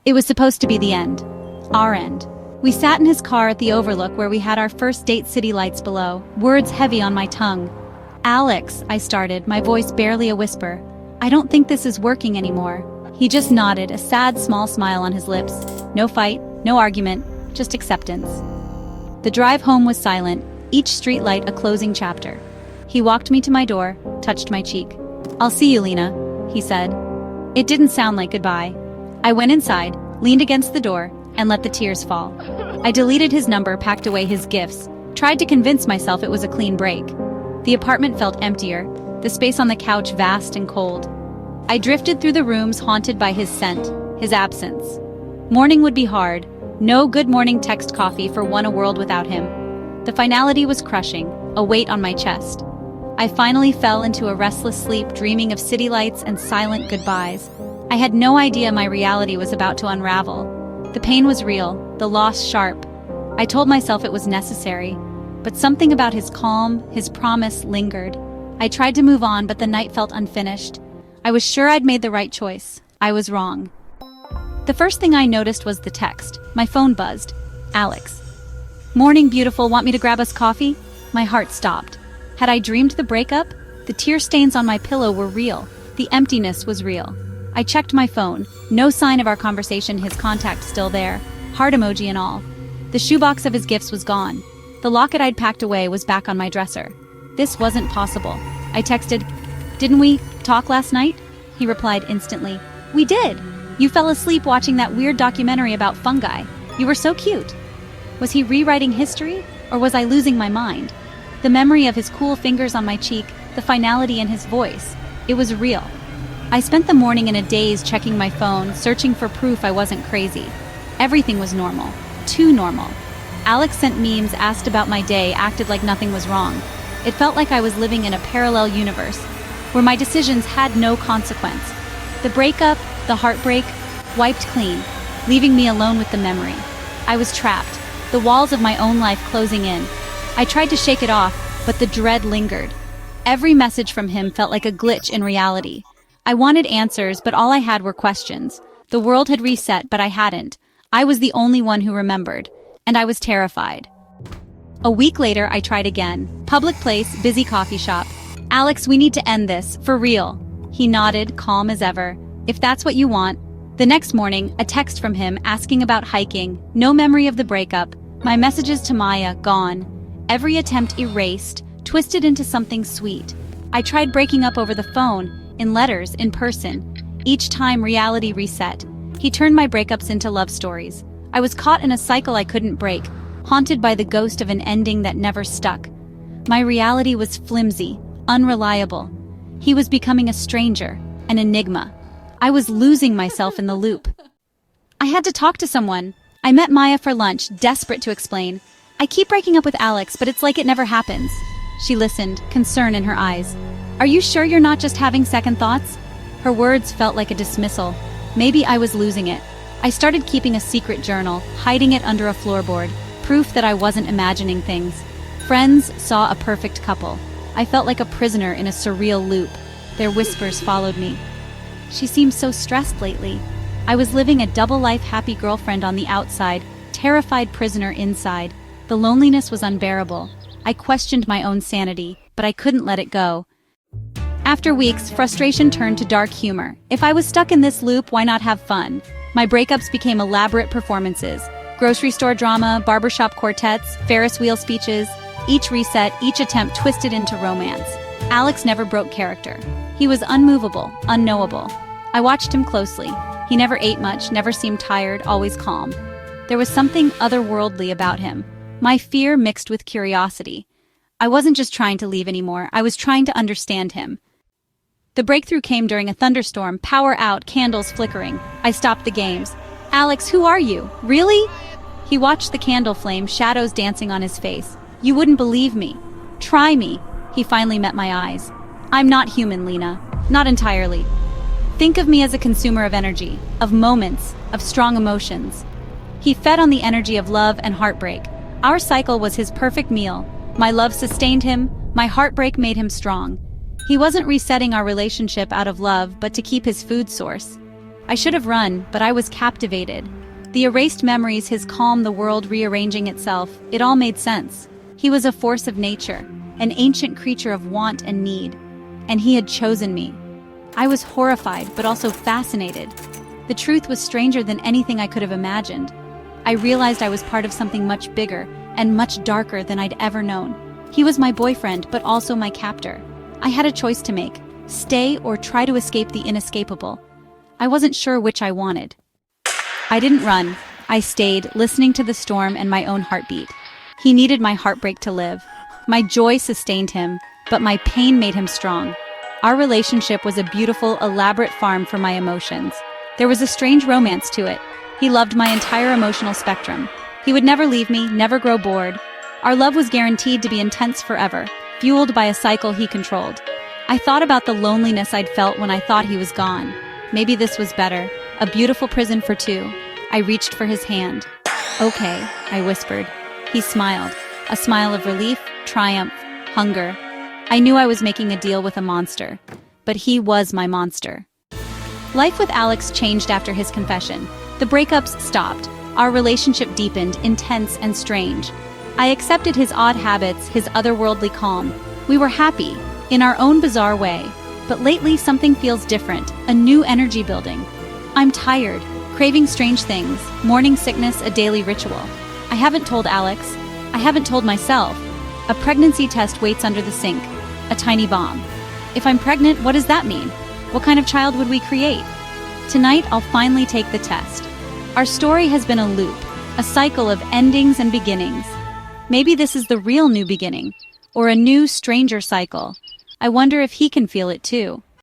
It was supposed to be the end. Our end. We sat in his car at the overlook where we had our first date, city lights below, words heavy on my tongue. "Alex," I started, my voice barely a whisper. "I don't think this is working anymore." He just nodded, a sad small smile on his lips. No fight, no argument, just acceptance. The drive home was silent, each streetlight a closing chapter. He walked me to my door, touched my cheek. "I'll see you, Lena," he said. It didn't sound like goodbye. I went inside, leaned against the door, and let the tears fall. I deleted his number, packed away his gifts, tried to convince myself it was a clean break. The apartment felt emptier, the space on the couch vast and cold. I drifted through the rooms, haunted by his scent, his absence. Morning would be hard, no good morning text coffee for a world without him. The finality was crushing, a weight on my chest. I finally fell into a restless sleep, dreaming of city lights and silent goodbyes. I had no idea my reality was about to unravel. The pain was real, the loss sharp. I told myself it was necessary, but something about his calm, his promise, lingered. I tried to move on, but the night felt unfinished. I was sure I'd made the right choice. I was wrong. The first thing I noticed was the text. My phone buzzed. "Alex. Morning, beautiful, want me to grab us coffee?" My heart stopped. Had I dreamed the breakup? The tear stains on my pillow were real. The emptiness was real. I checked my phone. No sign of our conversation, his contact still there. Heart emoji and all. The shoebox of his gifts was gone. The locket I'd packed away was back on my dresser. This wasn't possible. I texted, "Didn't we talk last night?" He replied instantly, "We did. You fell asleep watching that weird documentary about fungi. You were so cute." Was he rewriting history, or was I losing my mind? The memory of his cool fingers on my cheek, the finality in his voice, it was real. I spent the morning in a daze, checking my phone, searching for proof I wasn't crazy. Everything was normal. Too normal. Alex sent memes, asked about my day, acted like nothing was wrong. It felt like I was living in a parallel universe, where my decisions had no consequence. The breakup, the heartbreak, wiped clean, leaving me alone with the memory. I was trapped, the walls of my own life closing in. I tried to shake it off, but the dread lingered. Every message from him felt like a glitch in reality. I wanted answers, but all I had were questions. The world had reset, but I hadn't. I was the only one who remembered, and I was terrified. A week later, I tried again. Public place, busy coffee shop. "Alex, we need to end this, for real." He nodded, calm as ever. "If that's what you want." The next morning, a text from him asking about hiking, no memory of the breakup. My messages to Maya, gone. Every attempt erased, twisted into something sweet. I tried breaking up over the phone, in letters, in person. Each time, reality reset. He turned my breakups into love stories. I was caught in a cycle I couldn't break, haunted by the ghost of an ending that never stuck. My reality was flimsy, unreliable. He was becoming a stranger, an enigma. I was losing myself in the loop. I had to talk to someone. I met Maya for lunch, desperate to explain. "I keep breaking up with Alex, but it's like it never happens." She listened, concern in her eyes. "Are you sure you're not just having second thoughts?" Her words felt like a dismissal. Maybe I was losing it. I started keeping a secret journal, hiding it under a floorboard, proof that I wasn't imagining things. Friends saw a perfect couple. I felt like a prisoner in a surreal loop. Their whispers followed me. "She seems so stressed lately." I was living a double-life happy girlfriend on the outside, terrified prisoner inside. The loneliness was unbearable. I questioned my own sanity, but I couldn't let it go. After weeks, frustration turned to dark humor. If I was stuck in this loop, why not have fun? My breakups became elaborate performances. Grocery store drama, barbershop quartets, Ferris wheel speeches. Each reset, each attempt twisted into romance. Alex never broke character. He was unmovable, unknowable. I watched him closely. He never ate much, never seemed tired, always calm. There was something otherworldly about him. My fear mixed with curiosity. I wasn't just trying to leave anymore, I was trying to understand him. The breakthrough came during a thunderstorm, power out, candles flickering. I stopped the games. "Alex, who are you? Really?" He watched the candle flame, shadows dancing on his face. "You wouldn't believe me. Try me." He finally met my eyes. "I'm not human, Lena. Not entirely. Think of me as a consumer of energy, of moments, of strong emotions." He fed on the energy of love and heartbreak. Our cycle was his perfect meal. My love sustained him, my heartbreak made him strong. He wasn't resetting our relationship out of love, but to keep his food source. I should have run, but I was captivated. The erased memories, his calm, the world rearranging itself, it all made sense. He was a force of nature, an ancient creature of want and need. And he had chosen me. I was horrified, but also fascinated. The truth was stranger than anything I could have imagined. I realized I was part of something much bigger and much darker than I'd ever known. He was my boyfriend, but also my captor. I had a choice to make: stay or try to escape the inescapable. I wasn't sure which I wanted. I didn't run. I stayed, listening to the storm and my own heartbeat. He needed my heartbreak to live. My joy sustained him, but my pain made him strong. Our relationship was a beautiful, elaborate farm for my emotions. There was a strange romance to it. He loved my entire emotional spectrum. He would never leave me, never grow bored. Our love was guaranteed to be intense forever, fueled by a cycle he controlled. I thought about the loneliness I'd felt when I thought he was gone. Maybe this was better, a beautiful prison for two. I reached for his hand. "Okay," I whispered. He smiled, a smile of relief, triumph, hunger. I knew I was making a deal with a monster, but he was my monster. Life with Alex changed after his confession. The breakups stopped. Our relationship deepened, intense and strange. I accepted his odd habits, his otherworldly calm. We were happy, in our own bizarre way. But lately something feels different, a new energy building. I'm tired, craving strange things, morning sickness a daily ritual. I haven't told Alex. I haven't told myself. A pregnancy test waits under the sink, a tiny bomb. If I'm pregnant, what does that mean? What kind of child would we create? Tonight, I'll finally take the test. Our story has been a loop, a cycle of endings and beginnings. Maybe this is the real new beginning, or a new, stranger cycle. I wonder if he can feel it too.